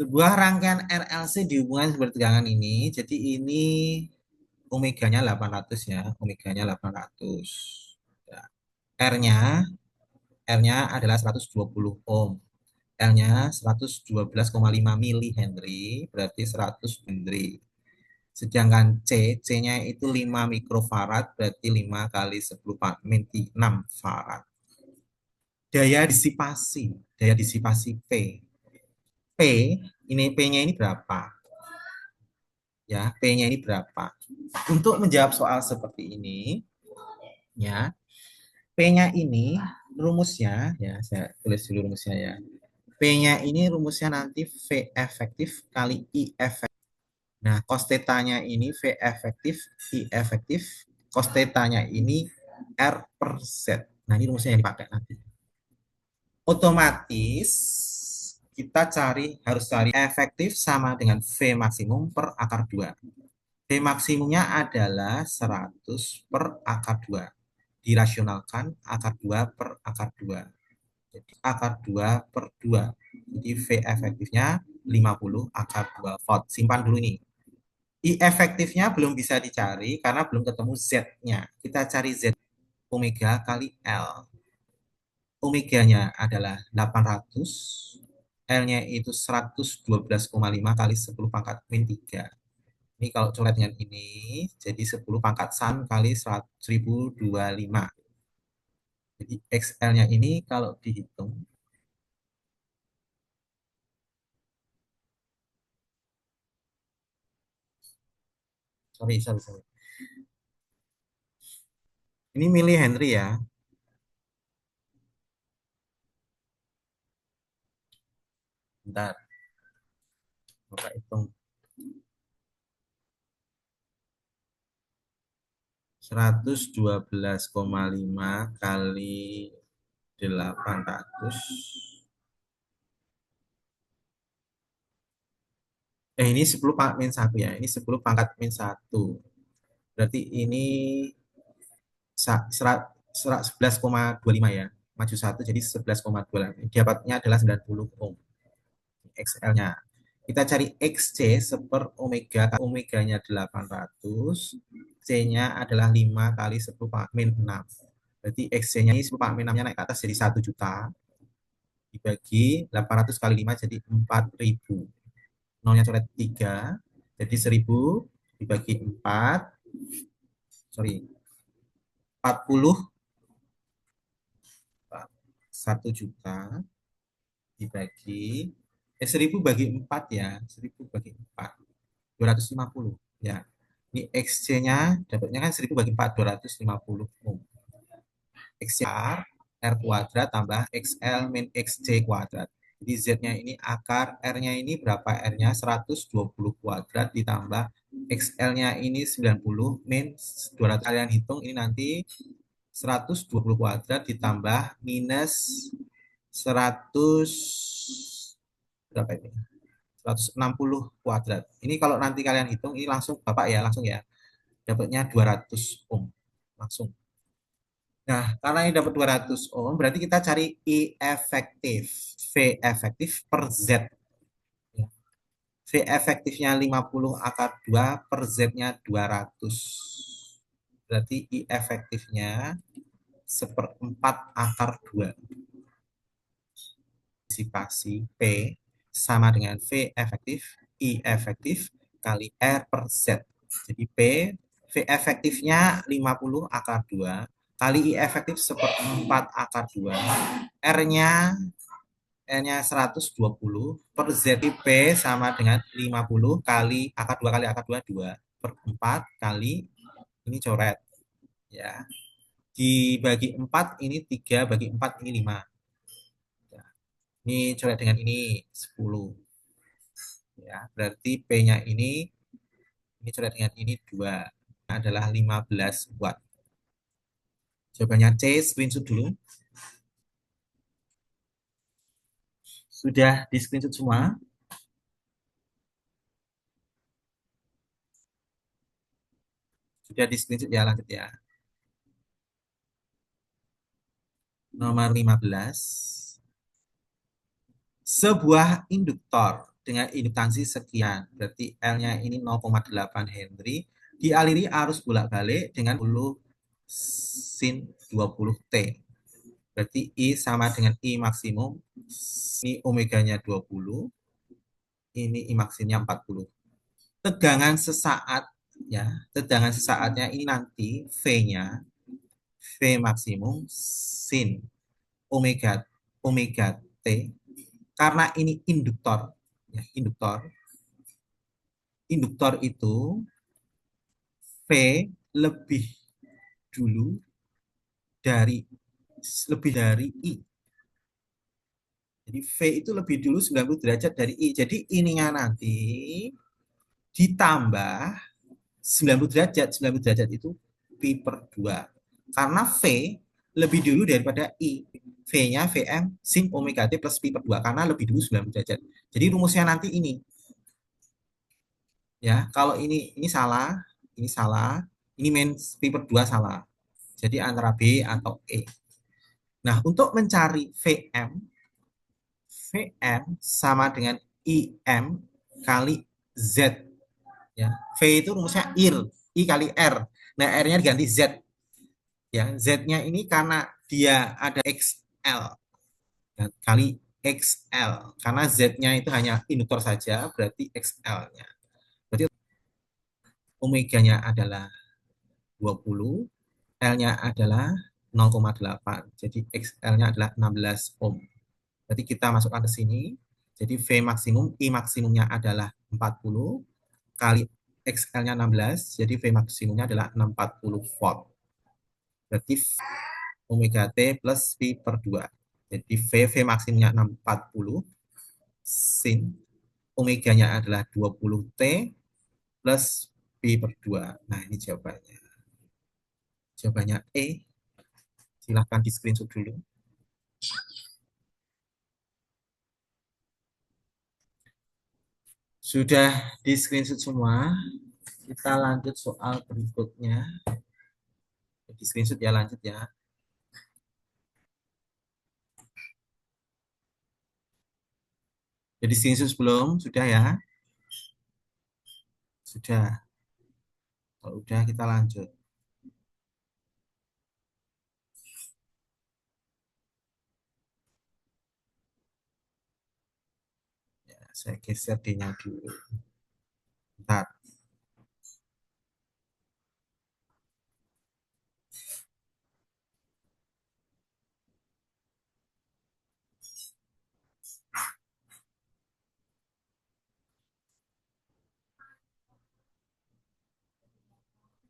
Sebuah rangkaian RLC dihubungkan bertegangan ini, jadi ini omeganya 800 ya, omeganya 800. Ya. R-nya, R-nya adalah 120 ohm. L-nya 112,5 mili Henry, berarti 100 Henry. Sedangkan C-nya itu 5 mikrofarad, berarti 5 kali 10 6 farad. Daya disipasi P. P, P-nya ini berapa? Ya, P-nya ini berapa? Untuk menjawab soal seperti ini, ya, P-nya ini rumusnya, ya, saya tulis dulu rumusnya ya. P-nya ini rumusnya nanti V efektif kali I efektif. Nah, cos θ-nya ini V efektif, I efektif, cos θ-nya ini R per Z. Nah, ini rumusnya yang dipakai nanti. Otomatis kita harus cari efektif sama dengan V maksimum per akar 2. V maksimumnya adalah 100 per akar 2. Dirasionalkan akar 2 per akar 2. Jadi akar 2 per 2. Jadi V efektifnya 50 akar 2 volt. Simpan dulu ini. I efektifnya belum bisa dicari karena belum ketemu Z-nya. Kita cari Z omega kali L. Omeganya adalah 800, L-nya itu 112,5 kali 10 pangkat min 3. Ini kalau coret dengan ini, jadi 10 pangkat san kali 1025. Jadi XL-nya ini kalau dihitung, sorry. Ini mili Henry ya, bentar, coba hitung. 112,5 kali 800. Ini 10 pangkat min 1 ya. Ini 10 pangkat min 1. Berarti ini 11,25 ya. Maju 1 jadi 11,25. Dapatnya adalah 90 ohm. XL-nya. Kita cari XC seper omega. Omeganya 800. C-nya adalah 5 kali 10 pangkat min 6. Berarti XC-nya ini 10 pangkat min 6-nya naik ke atas jadi 1 juta. Dibagi 800 kali 5 jadi 4.000. Nolnya coret 3. Jadi 1000 dibagi 4. Sorry. 40, 1 juta dibagi 1000 bagi 4 ya, 1000 bagi 4 250 ya. Ini XC-nya dapatnya kan 1000 bagi 4 250 ohm. XC R kuadrat tambah XL min XC kuadrat. Jadi Z-nya ini akar, R-nya ini berapa? R-nya 120 kuadrat ditambah XL-nya ini 90 min 200. Kalian hitung ini nanti 120 kuadrat ditambah minus 100 berapa ini? 160 kuadrat. Ini kalau nanti kalian hitung ini langsung Bapak ya, langsung ya. Dapatnya 200 ohm. Langsung. Nah, karena ini dapat 200 ohm, berarti kita cari I efektif. V efektif per Z. Ya. V efektifnya 50 akar 2 per Z-nya 200. Berarti I efektifnya seperempat akar 2. Disipasi P sama dengan V efektif, I efektif kali R per Z. Jadi V efektifnya 50 akar 2 kali I efektif seperempat akar 2. R-nya N-nya 120 per Z. P sama dengan 50 kali akar 2 kali akar 2, 2 per 4 kali ini coret. Ya. Dibagi 4 ini 3, bagi 4 ini 5. Ya. Ini coret dengan ini 10. Ya, berarti P-nya ini coret dengan ini 2 adalah 15 watt. Jawabannya C, screenshot dulu. Sudah di screenshot semua? Sudah di screenshot ya, lanjut ya. Nomor 15. Sebuah induktor dengan induktansi sekian. Berarti L-nya ini 0,8 Henry dialiri arus bolak-balik dengan 10 sin 20T. Berarti I sama dengan I maksimum. Ini omeganya 20, ini I maksimumnya 40. Tegangan sesaat ya, tegangan sesaatnya ini nanti V-nya V maksimum sin omega omega T, karena ini induktor ya, induktor itu V lebih dulu dari I. Jadi V itu lebih dulu 90 derajat dari I. Jadi ininya nanti ditambah 90 derajat. 90 derajat itu Pi per 2. Karena V lebih dulu daripada I. V-nya Vm sin omega T plus Pi per 2. Karena lebih dulu 90 derajat. Jadi rumusnya nanti ini. Ya, kalau ini salah, ini salah, ini min Pi per 2 salah. Jadi antara B atau E. Nah, untuk mencari VM sama dengan IM kali Z. Ya. V itu rumusnya I kali R. Nah, R-nya diganti Z. Ya, Z-nya ini karena dia ada XL ya, kali XL. Karena Z-nya itu hanya induktor saja, berarti XL-nya. Berarti omeganya adalah 20, L-nya adalah 0,8. Jadi XL-nya adalah 16 ohm. Berarti kita masukkan ke sini. Jadi V maksimum, I maksimumnya adalah 40 kali XL-nya 16. Jadi V maksimumnya adalah 640 volt. Berarti omega T plus Pi per 2. Jadi V maksimumnya 640 sin omeganya adalah 20 T plus Pi per 2. Nah, ini jawabannya. Jawabannya E. Silahkan di screenshot dulu. Sudah di screenshot semua. Kita lanjut soal berikutnya. Di screenshot ya, lanjut ya. Jadi screenshot sebelum, sudah ya? Sudah. Kalau udah kita lanjut. Ya, saya geser D-nya dulu. Bentar.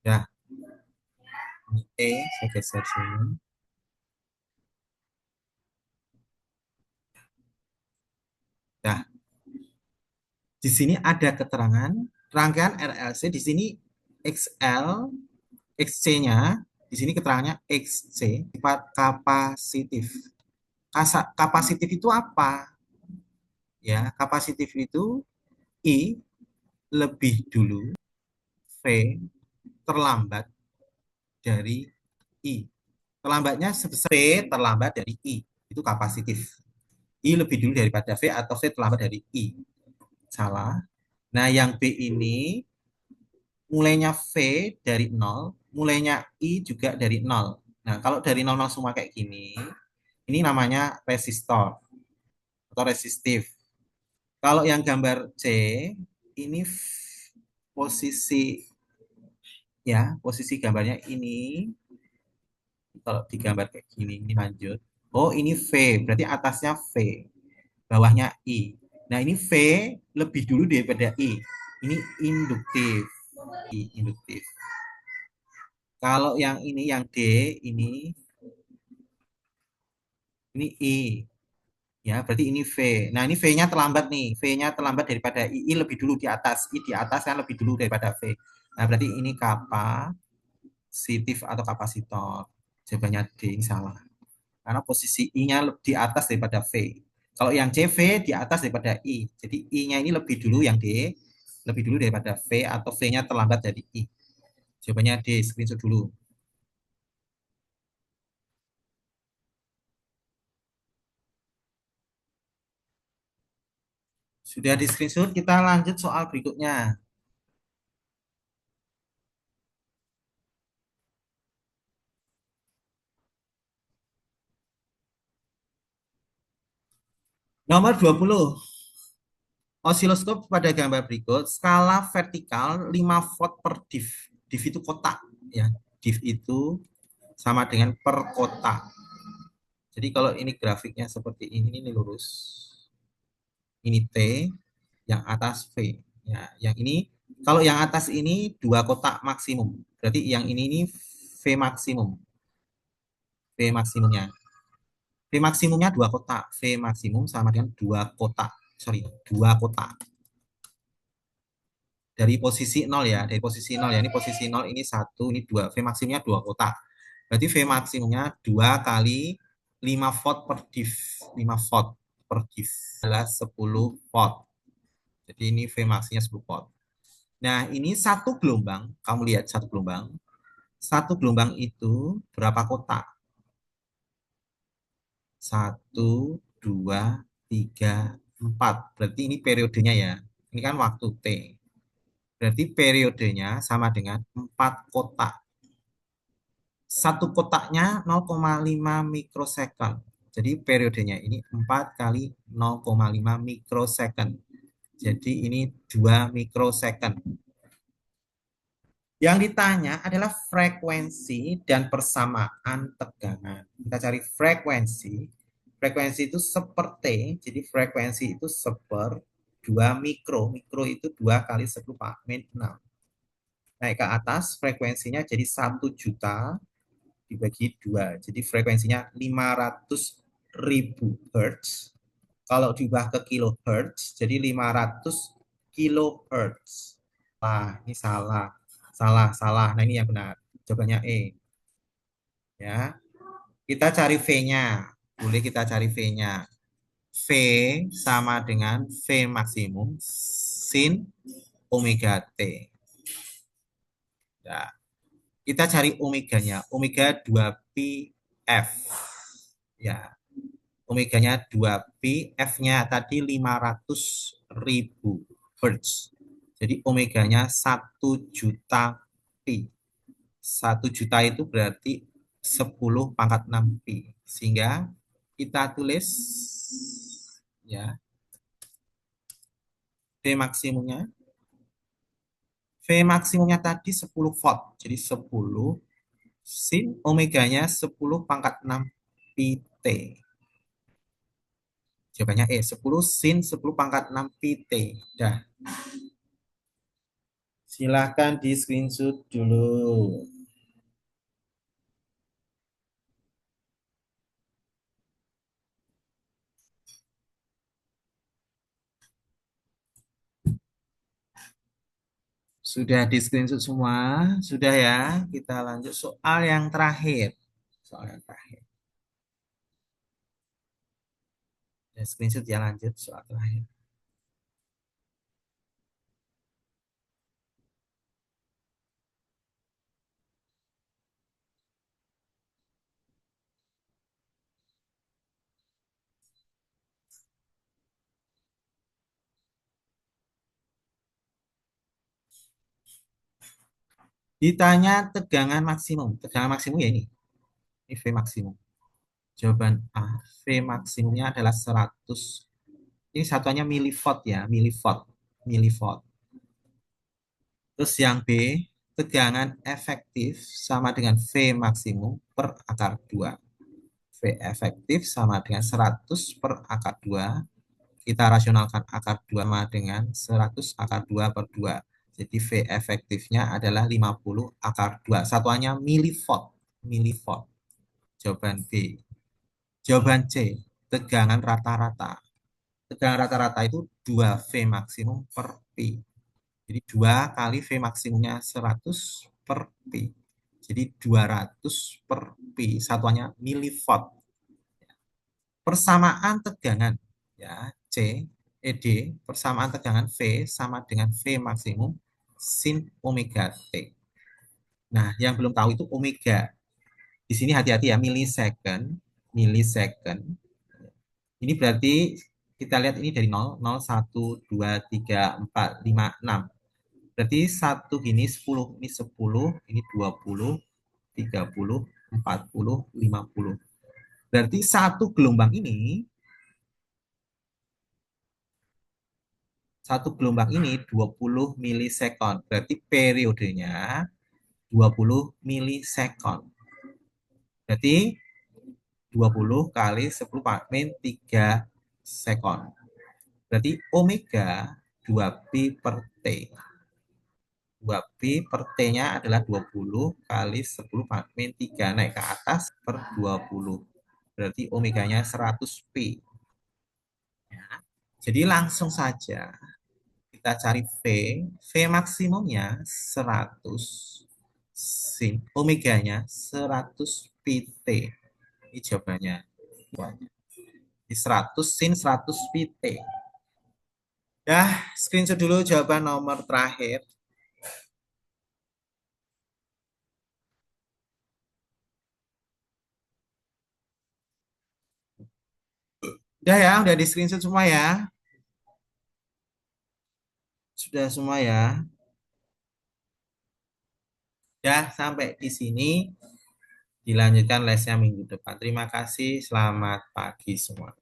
Ya, ini E, saya geser sini. Ya, di sini ada keterangan rangkaian RLC di sini XL, XC-nya, di sini keterangannya XC, sifat kapasitif. Kapasitif itu apa? Ya, kapasitif itu I lebih dulu, V terlambat dari I. Terlambatnya sebesar V terlambat dari I. Itu kapasitif. I lebih dulu daripada V atau V terlambat dari I. Salah. Nah, yang B ini mulainya V dari 0, mulainya I juga dari 0. Nah, kalau dari 0, 0 semua kayak gini, ini namanya resistor atau resistif. Kalau yang gambar C, ini posisi ya, posisi gambarnya ini kalau digambar kayak gini, ini lanjut. Oh, ini V, berarti atasnya V, bawahnya I. Nah, ini V lebih dulu daripada I. Ini induktif. Induktif. Kalau yang ini, yang D, ini I. Ya, berarti ini V. Nah, ini V-nya terlambat nih. V-nya terlambat daripada I lebih dulu di atas. I di atas kan lebih dulu daripada V. Nah, berarti ini kapasitif atau kapasitor. Jawabannya D, ini salah. Karena posisi I-nya di atas daripada V. Kalau yang C, V di atas daripada I. Jadi I-nya ini lebih dulu yang D, lebih dulu daripada V atau V-nya terlambat dari I. Jawabannya D, screenshot dulu. Sudah di screenshot, kita lanjut soal berikutnya. Nomor 20. Osiloskop pada gambar berikut, skala vertikal 5 volt per div. Div itu kotak, ya. Div itu sama dengan per kotak. Jadi kalau ini grafiknya seperti ini lurus. Ini T, yang atas V. Ya, yang ini kalau yang atas ini dua kotak maksimum. Berarti yang ini V maksimum. V maksimumnya. V maksimumnya dua kotak. V maksimum sama dengan dua kotak. Sorry, dua kotak. Dari posisi nol ya, dari posisi nol ya. Ini posisi nol, ini satu, ini dua. V maksimumnya dua kotak. Berarti V maksimumnya 2 kali 5 volt per div. 5 volt per div adalah 10 volt. Jadi ini V maksimumnya 10 volt. Nah, ini satu gelombang. Kamu lihat satu gelombang. Satu gelombang itu berapa kotak? Satu, dua, tiga, empat. Berarti ini periodenya ya. Ini kan waktu T. Berarti periodenya sama dengan 4 kotak. Satu kotaknya 0,5 mikrosecond. Jadi periodenya ini 4 kali 0,5 mikrosecond. Jadi ini 2 mikrosecond. Yang ditanya adalah frekuensi dan persamaan tegangan. Kita cari frekuensi. Frekuensi itu seperti, jadi frekuensi itu seper 2 mikro. Mikro itu 2 kali 10 min 6. Naik ke atas, frekuensinya jadi 1 juta dibagi 2. Jadi frekuensinya 500.000 Hz. Kalau diubah ke kilohertz, jadi 500 kilohertz. Ini salah. Salah, salah. Nah, ini yang benar. Jawabannya E. Ya. Kita cari V-nya. Boleh kita cari V-nya. V sama dengan V maksimum sin omega T. Ya. Kita cari omeganya. Omega 2pi F. Ya. Omeganya 2pi, F-nya tadi 500.000 Hz. Jadi omeganya 1 juta pi. 1 juta itu berarti 10 pangkat 6 pi. Sehingga kita tulis ya V maksimumnya. V maksimumnya tadi 10 volt. Jadi 10 sin omeganya 10 pangkat 6 pi T. Jawabannya E, 10 sin 10 pangkat 6 pi T. Dah. Silahkan di screenshot dulu. Sudah di screenshot semua? Sudah ya? Kita lanjut soal yang terakhir. Soal yang terakhir. Ya, screenshot ya, lanjut soal terakhir. Ditanya tegangan maksimum. Tegangan maksimum ya ini. Ini V maksimum. Jawaban A. V maksimumnya adalah 100. Ini satuannya milivolt ya. Milivolt. Milivolt. Terus yang B. Tegangan efektif sama dengan V maksimum per akar 2. V efektif sama dengan 100 per akar 2. Kita rasionalkan akar 2 sama dengan 100 akar 2 per 2. Jadi V efektifnya adalah 50 akar 2. Satuannya milivolt. Milivolt. Jawaban B. Jawaban C. Tegangan rata-rata. Tegangan rata-rata itu 2 V maksimum per Pi. Jadi 2 kali V maksimumnya 100 per Pi. Jadi 200 per Pi. Satuannya milivolt. Persamaan tegangan ya C ED, persamaan tegangan V sama dengan V maksimum sin omega T. Nah, yang belum tahu itu omega. Di sini hati-hati ya, milisecond. Milisecond. Ini berarti kita lihat ini dari 0, 0, 1, 2, 3, 4, 5, 6. Berarti satu gini 10, ini 20, 30, 40, 50. Berarti satu gelombang ini 20 milisekon. Berarti periodenya 20 milisekon. Berarti 20 kali 10 min 3 sekon. Berarti omega 2pi per T. 2pi per T-nya adalah 20 kali 10 min 3 naik ke atas per 20. Berarti omeganya 100 pi. Jadi langsung saja kita cari V. V maksimumnya 100 sin. Omeganya 100 pi T. Ini jawabannya. Di 100 sin 100 pi T. Ya, screenshot dulu jawaban nomor terakhir. Udah di screenshot semua ya. Sudah semua ya. Ya, sampai di sini dilanjutkan lesnya minggu depan. Terima kasih, selamat pagi semua.